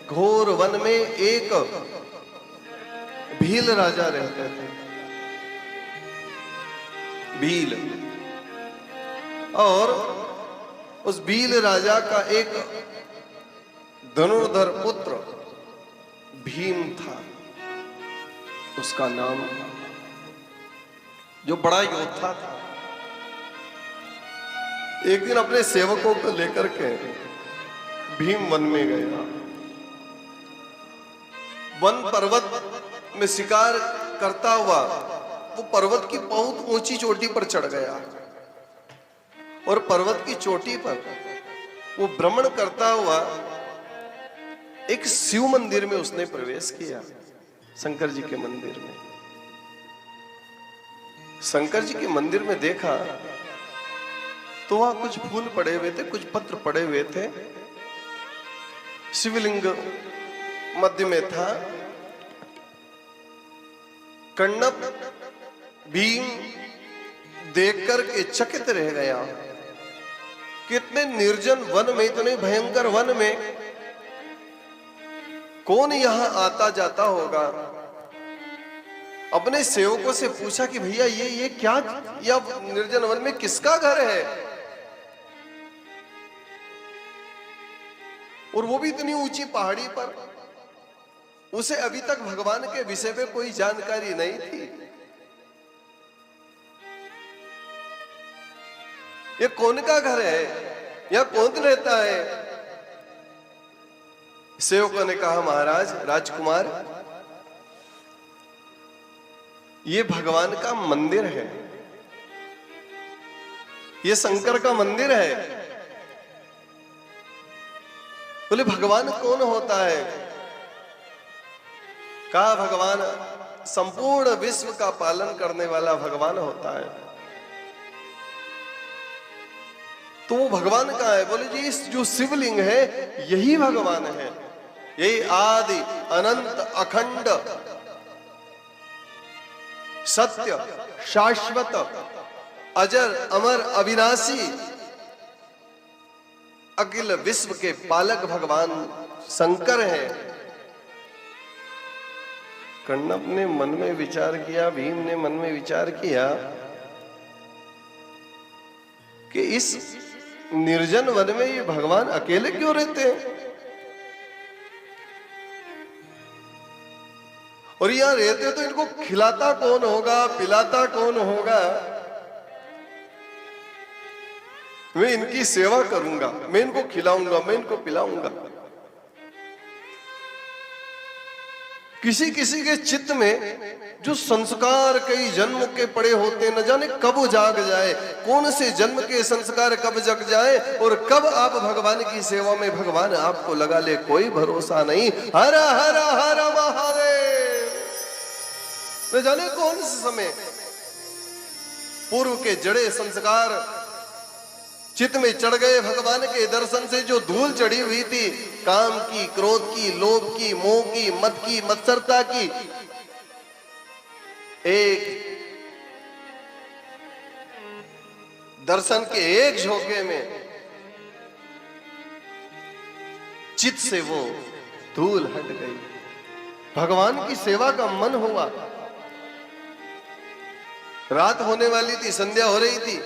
घोर वन में एक भील राजा रहते थे। भील, और उस भील राजा का एक धनुर्धर पुत्र भीम था, उसका नाम था, जो बड़ा योद्धा था। एक दिन अपने सेवकों को लेकर के भीम वन में गया। वन पर्वत में शिकार करता हुआ वो पर्वत की बहुत ऊंची चोटी पर चढ़ गया, और पर्वत की चोटी पर वो भ्रमण करता हुआ एक शिव मंदिर में उसने प्रवेश किया, शंकर जी के मंदिर में। शंकर जी के मंदिर में देखा तो वहां कुछ फूल पड़े हुए थे, कुछ पत्र पड़े हुए थे, शिवलिंग मध्य में था। कण्व भीम देखकर के चकित रह गया। कितने निर्जन वन में, इतने भयंकर वन में कौन यहां आता जाता होगा। अपने सेवकों से पूछा कि भैया ये क्या, या निर्जन वन में किसका घर है, और वो भी इतनी ऊंची पहाड़ी पर। उसे अभी तक भगवान के विषय में कोई जानकारी नहीं थी। ये कौन का घर है, या कौन रहता है। सेवकों ने कहा, महाराज, राजकुमार, ये भगवान का मंदिर है, ये शंकर का मंदिर है। बोले, भगवान कौन होता है। कहा, भगवान संपूर्ण विश्व का पालन करने वाला भगवान होता है। तो वो भगवान कहाँ है। बोले जी, इस जो शिवलिंग है यही भगवान है। यही आदि अनंत अखंड सत्य शाश्वत अजर अमर अविनाशी अखिल विश्व के पालक भगवान शंकर है। कण्व ने मन में विचार किया, भीम ने मन में विचार किया कि इस निर्जन वन में ये भगवान अकेले क्यों रहते हैं, और यहां रहते तो इनको खिलाता कौन होगा, पिलाता कौन होगा। मैं इनकी सेवा करूंगा, मैं इनको खिलाऊंगा, मैं इनको पिलाऊंगा। किसी किसी के चित्त में जो संस्कार कई जन्म के पड़े होते, न जाने कब जाग जाए, कौन से जन्म के संस्कार कब जग जाए, और कब आप भगवान की सेवा में भगवान आपको लगा ले, कोई भरोसा नहीं। हर हर हर महादेव। न जाने कौन से समय पूर्व के जड़े संस्कार चित्त में चढ़ गए। भगवान के दर्शन से जो धूल चढ़ी हुई थी, काम की, क्रोध की, लोभ की, मोह की, मद की, मत्सरता की, एक दर्शन के एक झोंके में चित्त से वो धूल हट गई। भगवान की सेवा का मन हुआ। रात होने वाली थी, संध्या हो रही थी।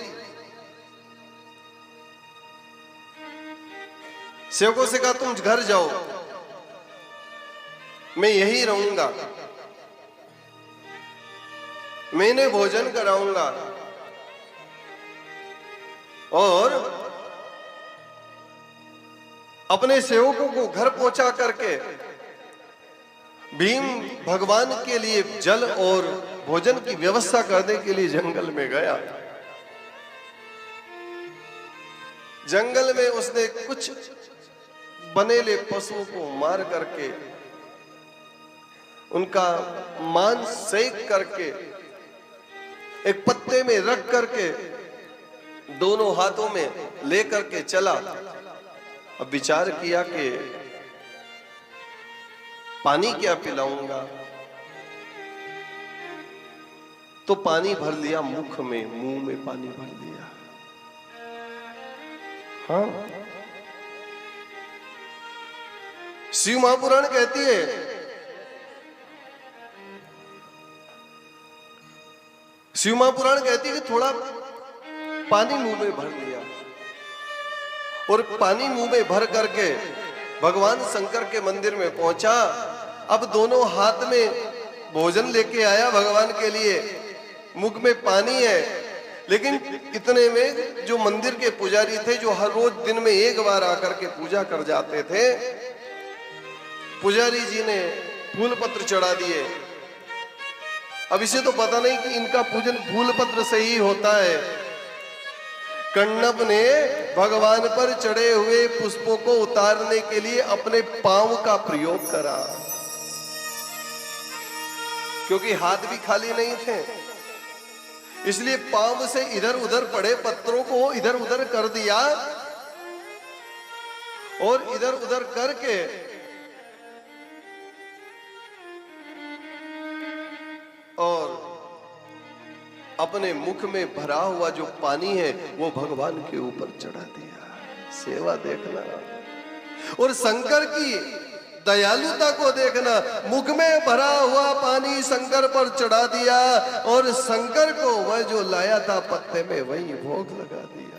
सेवकों से कहा, तुम घर जाओ, मैं यहीं रहूंगा, मैं इन्हें भोजन कराऊंगा, और अपने सेवकों को घर पहुंचा करके भीम भगवान के लिए जल और भोजन की व्यवस्था करने के लिए जंगल में गया। जंगल में उसने कुछ बनेले पशुओं को मार करके, उनका मांस सेक करके, एक पत्ते में रख करके, दोनों हाथों में लेकर के चला। अब विचार किया कि पानी क्या पिलाऊंगा, तो पानी भर लिया मुख में, मुंह में पानी भर लिया। हाँ, शिव महापुराण कहती है, शिव महापुराण कहती है कि थोड़ा पानी मुंह में भर लिया और पानी मुंह में भर करके भगवान शंकर के मंदिर में पहुंचा। अब दोनों हाथ में भोजन लेके आया भगवान के लिए, मुख में पानी है, लेकिन इतने में जो मंदिर के पुजारी थे, जो हर रोज दिन में एक बार आकर के पूजा कर जाते थे, पुजारी जी ने फूल पत्र चढ़ा दिए। अब इसे तो पता नहीं कि इनका पूजन फूल पत्र से ही होता है। कण्णप ने भगवान पर चढ़े हुए पुष्पों को उतारने के लिए अपने पांव का प्रयोग करा, क्योंकि हाथ भी खाली नहीं थे, इसलिए पांव से इधर उधर पड़े पत्रों को इधर उधर कर दिया और इधर उधर करके और अपने मुख में भरा हुआ जो पानी है वो भगवान के ऊपर चढ़ा दिया। सेवा देखना और शंकर की दयालुता को देखना। मुख में भरा हुआ पानी शंकर पर चढ़ा दिया और शंकर को वह जो लाया था पत्ते में वही भोग लगा दिया।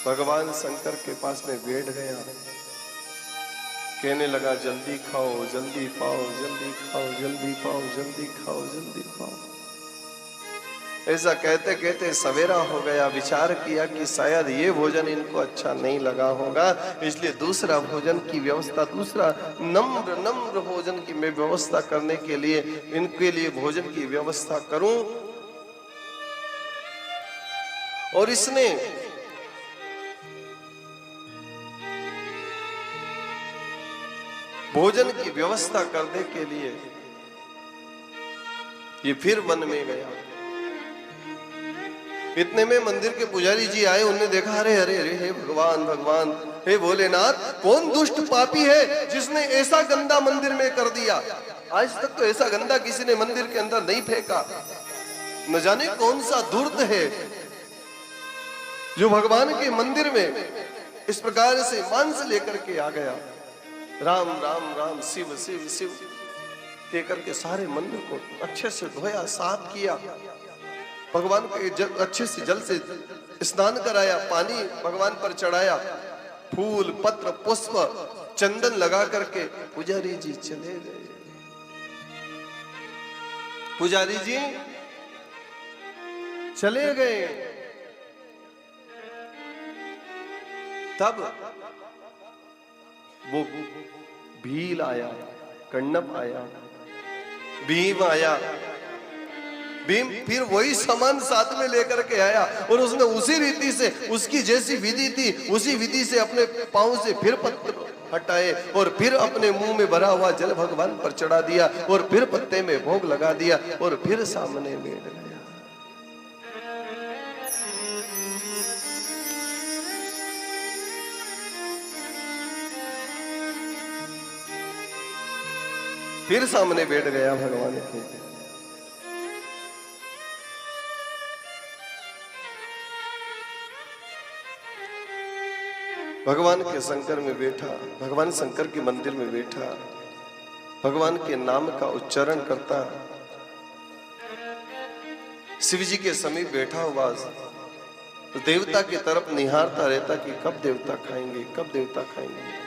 भगवान शंकर के पास में बैठ गया, कहने लगा जल्दी खाओ, जल्दी पाओ, जल्दी खाओ, जल्दी पाओ, जल्दी खाओ, जल्दी पाओ। ऐसा कहते कहते सवेरा हो गया। विचार किया कि शायद ये भोजन इनको अच्छा नहीं लगा होगा, इसलिए दूसरा भोजन की व्यवस्था, दूसरा नम्र भोजन की मैं व्यवस्था करने के लिए इनके लिए भोजन की व्यवस्था करूं। और इसने भोजन की व्यवस्था करने के लिए ये फिर वन में गया। इतने में मंदिर के पुजारी जी आए, उन्होंने देखा, अरे अरे अरे, हे भगवान भगवान, हे भोलेनाथ, कौन दुष्ट पापी है जिसने ऐसा गंदा मंदिर में कर दिया। आज तक तो ऐसा गंदा किसी ने मंदिर के अंदर नहीं फेंका। न जाने कौन सा धूर्त है जो भगवान के मंदिर में इस प्रकार से मांस लेकर के आ गया। राम राम राम, शिव शिव शिव कहकर के सारे मंदिर को अच्छे से धोया, साफ किया, भगवान के अच्छे से जल से स्नान कराया, पानी भगवान पर चढ़ाया, फूल पत्र पुष्प चंदन लगा करके पुजारी जी चले गए। पुजारी जी चले गए। तब वो भील आया, कण्णप आया, भीम आया। भीम फिर वही सामान साथ में लेकर के आया और उसने उसी रीति से, उसकी जैसी विधि थी उसी विधि से अपने पांव से फिर पत्थर हटाए और फिर अपने मुंह में भरा हुआ जल भगवान पर चढ़ा दिया और फिर पत्ते में भोग लगा दिया और फिर सामने बैठ गया। फिर सामने बैठ गया भगवान के। भगवान के शंकर में बैठा, भगवान शंकर के मंदिर में बैठा, भगवान के नाम का उच्चारण करता, शिव जी के समीप बैठा हुआ तो देवता की तरफ निहारता रहता कि कब देवता खाएंगे, कब देवता खाएंगे।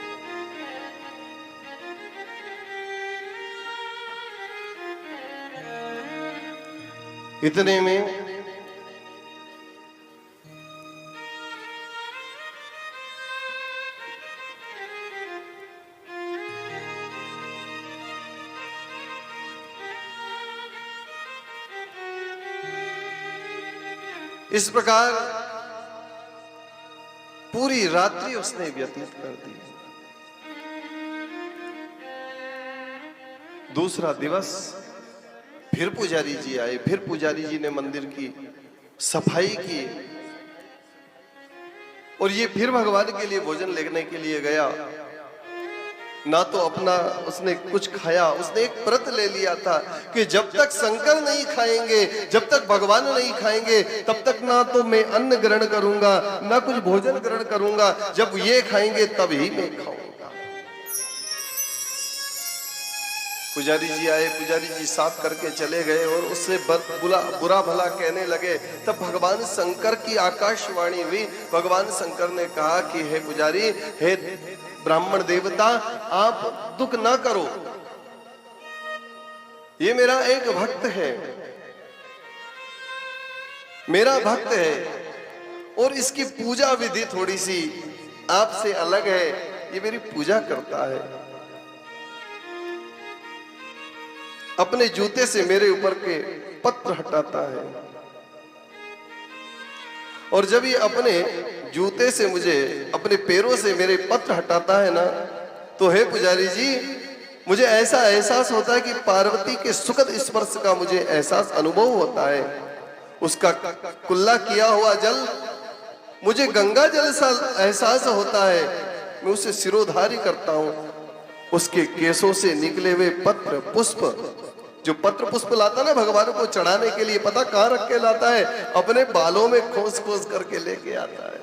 इतने में इस प्रकार पूरी रात्रि उसने व्यतीत कर दी। दूसरा दिवस फिर पुजारी जी आए, फिर पुजारी जी ने मंदिर की सफाई की और ये फिर भगवान के लिए भोजन लेने के लिए गया। ना तो अपना उसने कुछ खाया, उसने एक व्रत ले लिया था कि जब तक शंकर नहीं खाएंगे, जब तक भगवान नहीं खाएंगे, तब तक ना तो मैं अन्न ग्रहण करूंगा, ना कुछ भोजन ग्रहण करूंगा, जब ये खाएंगे तब ही मैं खाऊंगा। पुजारी जी आए, पुजारी जी साफ करके चले गए और उससे बुरा भला कहने लगे। तब भगवान शंकर की आकाशवाणी हुई। भगवान शंकर ने कहा कि हे पुजारी, हे ब्राह्मण देवता, आप दुख ना करो, ये मेरा एक भक्त है, मेरा भक्त है, और इसकी पूजा विधि थोड़ी सी आपसे अलग है। ये मेरी पूजा करता है, अपने जूते से मेरे ऊपर के पत्र हटाता है, और जब ये अपने जूते से मुझे, अपने पैरों से मेरे पत्र हटाता है ना, तो हे पुजारी जी, मुझे ऐसा एहसास होता है कि पार्वती के सुखद स्पर्श का मुझे एहसास अनुभव होता है। उसका कुल्ला किया हुआ जल मुझे गंगा जल सा एहसास होता है। मैं उसे सिरोधारी करता हूं। उसके केसों से निकले हुए पत्र पुष्प, जो पत्र पुष्प लाता ना भगवान को चढ़ाने के लिए, पता कहां रख के लाता है? अपने बालों में खोस खोस करके लेके आता है।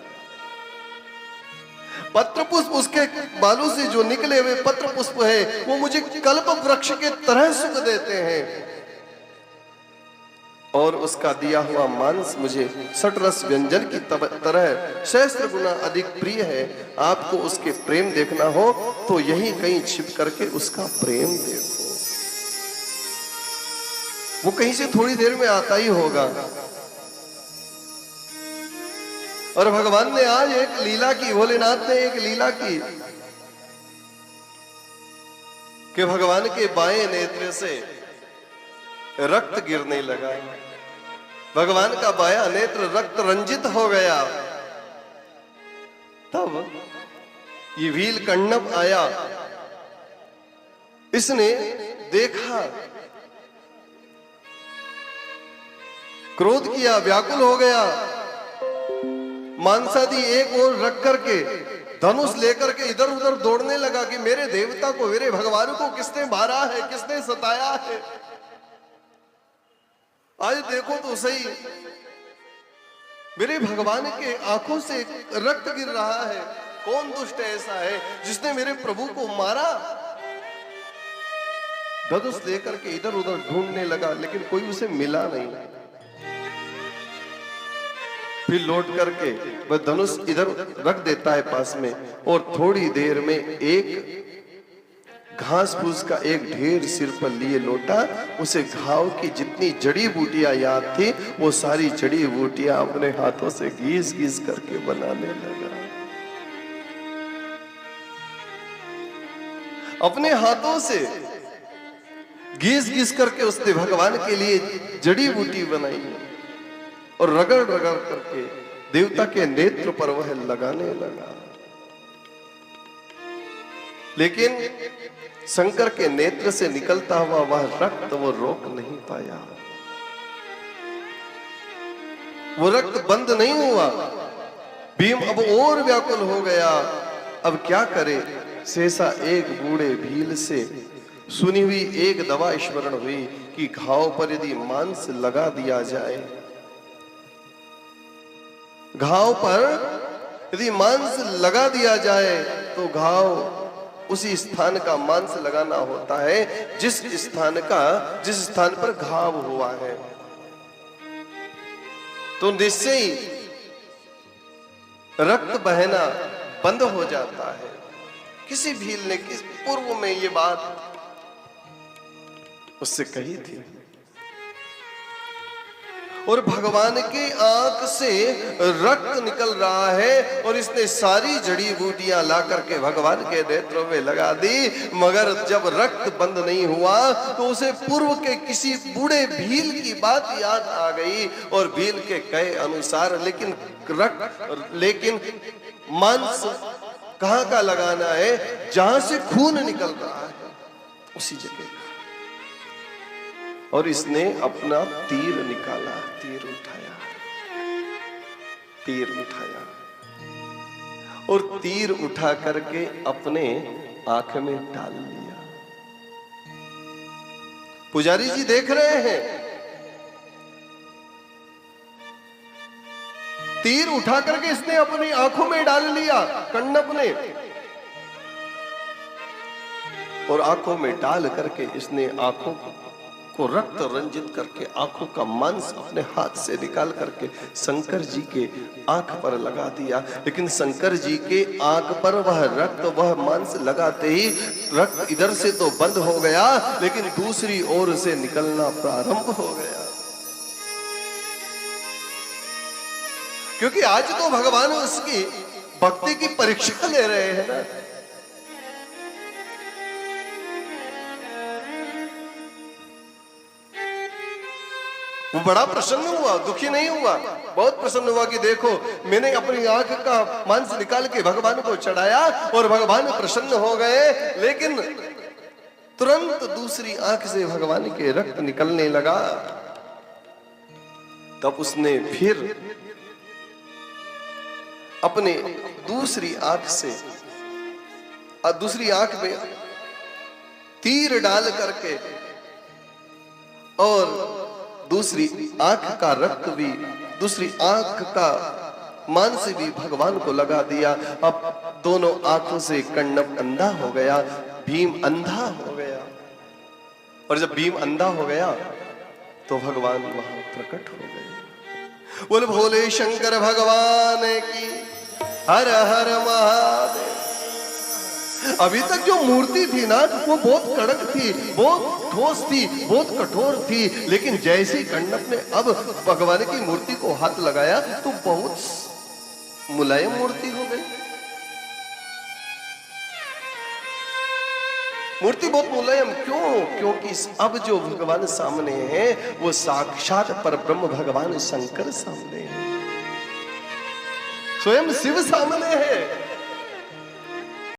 पत्र पुष्प, उसके बालों से जो निकले हुए पत्र पुष्प है, वो मुझे कल्प वृक्ष के तरह सुख देते हैं, और उसका दिया हुआ मांस मुझे सटरस व्यंजन की तरह सहस्त्र गुना अधिक प्रिय है। आपको उसके प्रेम देखना हो तो यहीं कहीं छिप करके उसका प्रेम देखो, वो कहीं से थोड़ी देर में आता ही होगा। और भगवान ने आज एक लीला की, भोलेनाथ ने एक लीला की कि भगवान के बाएं नेत्र से रक्त गिरने लगा। भगवान का बायां नेत्र रक्त रंजित हो गया। तब ये भील कण्णप आया, इसने देखा, क्रोध किया, व्याकुल हो गया, मांसादी एक ओर रख करके धनुष लेकर के इधर उधर दौड़ने लगा कि मेरे देवता को, मेरे भगवान को किसने मारा है, किसने सताया है। आज देखो तो सही, मेरे भगवान के आंखों से रक्त गिर रहा है। कौन दुष्ट ऐसा है जिसने मेरे प्रभु को मारा? धनुष लेकर के इधर उधर ढूंढने लगा, लेकिन कोई उसे मिला नहीं। फिर लौट करके वह धनुष इधर रख देता है पास में, और थोड़ी देर में एक घास फूस का एक ढेर सिर पर लिए लौटा। उसे घाव की जितनी जड़ी बूटियां याद थी, वो सारी जड़ी बूटियां अपने हाथों से घीस घीस करके बनाने लगा। अपने हाथों से घीस घीस करके उसने भगवान के लिए जड़ी बूटी बनाई, और रगड़ रगड़ करके देवता के नेत्र पर वह लगाने लगा। लेकिन शंकर के नेत्र से निकलता हुआ वह रक्त वो रोक नहीं पाया, वो रक्त बंद नहीं हुआ। भीम अब और व्याकुल हो गया। अब क्या करे? सहसा एक बूढ़े भील से सुनी हुई एक दवा स्मरण हुई कि घाव पर यदि मांस लगा दिया जाए, घाव पर यदि मांस लगा दिया जाए तो घाव उसी स्थान का मांस लगाना होता है जिस स्थान पर घाव हुआ है। तो निश्चय ही रक्त बहना बंद हो जाता है। किसी भील ने किस पूर्व में ये बात उससे कही थी, और भगवान की आंख से रक्त निकल रहा है, और इसने सारी जड़ी बूटियां ला करके भगवान के नेत्रों में लगा दी। मगर जब रक्त बंद नहीं हुआ तो उसे पूर्व के किसी बूढ़े भील की बात याद आ गई, और भील के कहे अनुसार लेकिन मांस कहां का लगाना है? जहां से खून निकल रहा है उसी जगह। और इसने अपना तीर निकाला, तीर उठाया, तीर उठाया, और तीर उठा करके अपने आंख में डाल लिया। पुजारी जी देख रहे हैं, तीर उठा करके इसने अपनी आंखों में डाल लिया कण्णप ने, और आंखों में डाल करके इसने आंखों को रक्त रंजित करके आंखों का मांस अपने हाथ से निकाल करके शंकर जी के आंख पर लगा दिया। लेकिन शंकर जी के आंख पर वह रक्त वह मांस लगाते ही रक्त इधर से तो बंद हो गया, लेकिन दूसरी ओर से निकलना प्रारंभ हो गया। क्योंकि आज तो भगवान उसकी भक्ति की परीक्षा ले रहे हैं ना। वो बड़ा प्रसन्न हुआ, दुखी नहीं हुआ, बहुत प्रसन्न हुआ कि देखो मैंने अपनी आंख का मांस निकाल के भगवान को चढ़ाया और भगवान प्रसन्न हो गए। लेकिन तुरंत दूसरी आंख से भगवान के रक्त निकलने लगा। तब उसने फिर अपने दूसरी आंख से दूसरी आंख में तीर डाल करके और दूसरी आंख का रक्त भी, दूसरी आंख का मांस भी भगवान को लगा दिया। अब दोनों आंखों से कण्व अंधा हो गया, भीम अंधा हो गया। और जब भीम अंधा हो गया तो भगवान वहां प्रकट हो गए। बोल भोले शंकर भगवान की हर हर महादेव। अभी तक जो मूर्ति थी ना वो बहुत कड़क थी, बहुत ठोस थी, बहुत कठोर थी, लेकिन जैसे ही कण्व ने अब भगवान की मूर्ति को हाथ लगाया तो बहुत मुलायम मूर्ति हो गई। मूर्ति बहुत मुलायम क्यों? क्योंकि अब जो भगवान सामने है वो साक्षात परब्रह्म भगवान शंकर सामने है, स्वयं शिव सामने है।